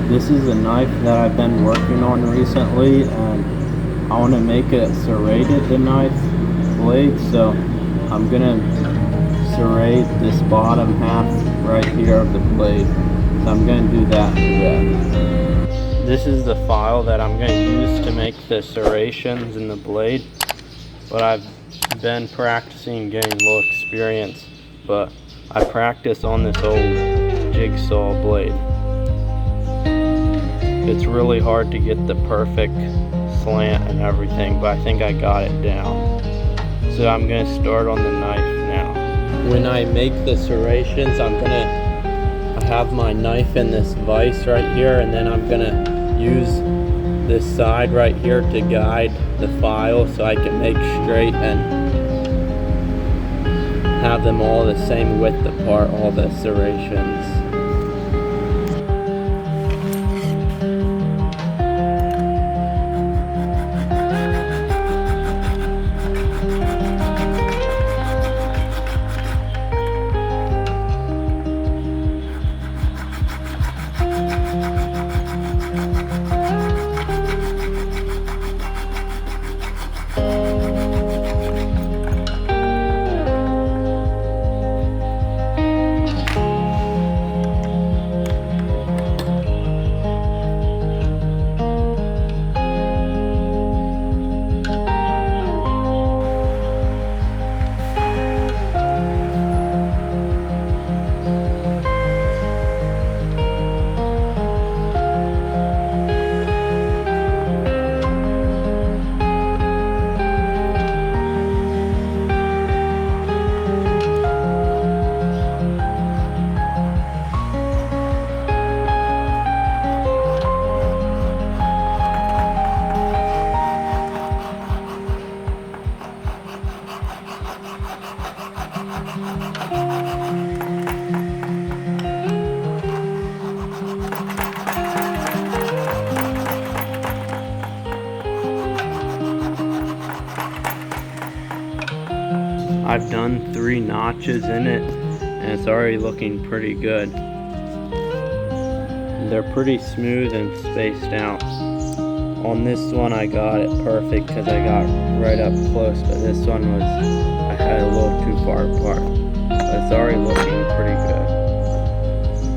This is a knife that I've been working on recently, and I want to make it serrated, the knife blade, so I'm gonna serrate this bottom half right here of the blade. So I'm gonna do that today. This is the file that I'm gonna use to make the serrations in the blade, but I've been practicing, getting low experience, but I practice on this old jigsaw blade. It's really hard to get the perfect slant and everything, but I think I got it down. So I'm gonna start on the knife now. When I make the serrations, I have my knife in this vise right here, and then I'm gonna use this side right here to guide the file so I can make straight and have them all the same width apart, all the serrations. I've done 3 notches in it, and it's already looking pretty good. They're pretty smooth and spaced out. On this one I got it perfect because I got right up close, but this one I had it a little too far apart. But it's already looking pretty good.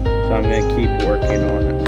So I'm going to keep working on it.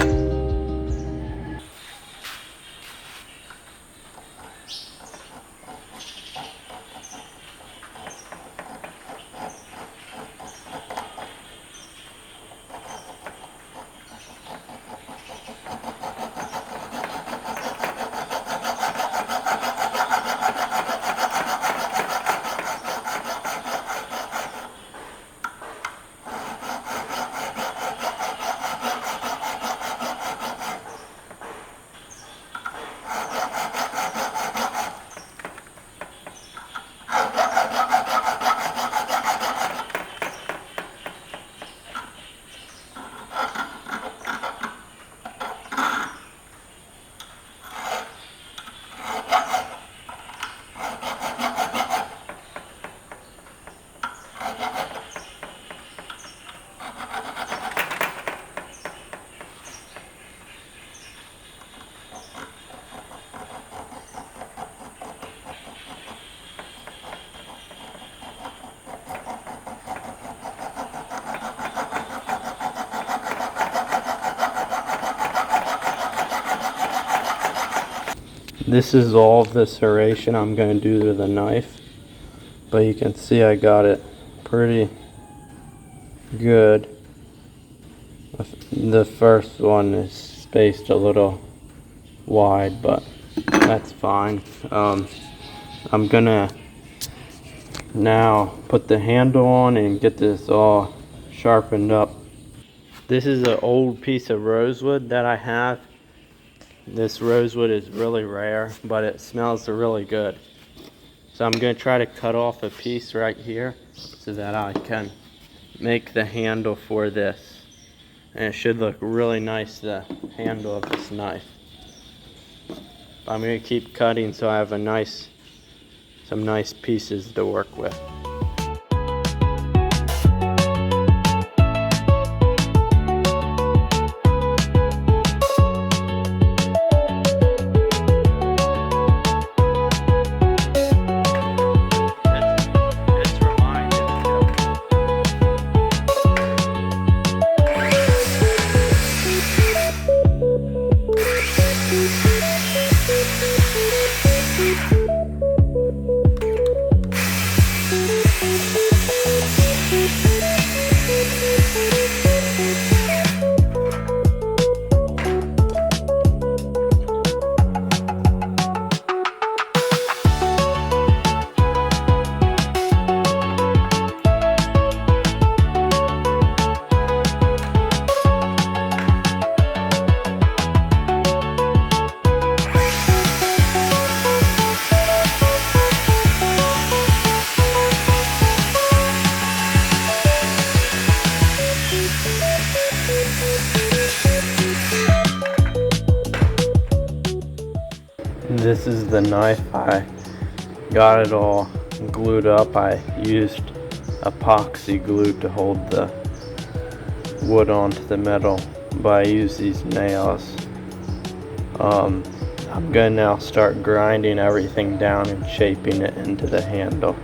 This is all of the serration I'm going to do to the knife, but you can see I got it pretty good. The first one is spaced a little wide, but that's fine. I'm gonna now put the handle on and get this all sharpened up. This is an old piece of rosewood that I have. This rosewood is really rare, but it smells really good. So I'm going to try to cut off a piece right here so that I can make the handle for this. And it should look really nice, the handle of this knife. I'm going to keep cutting so I have some nice pieces to work with. This is the knife. I got it all glued up. I used epoxy glue to hold the wood onto the metal, but I use these nails. I'm gonna now start grinding everything down and shaping it into the handle.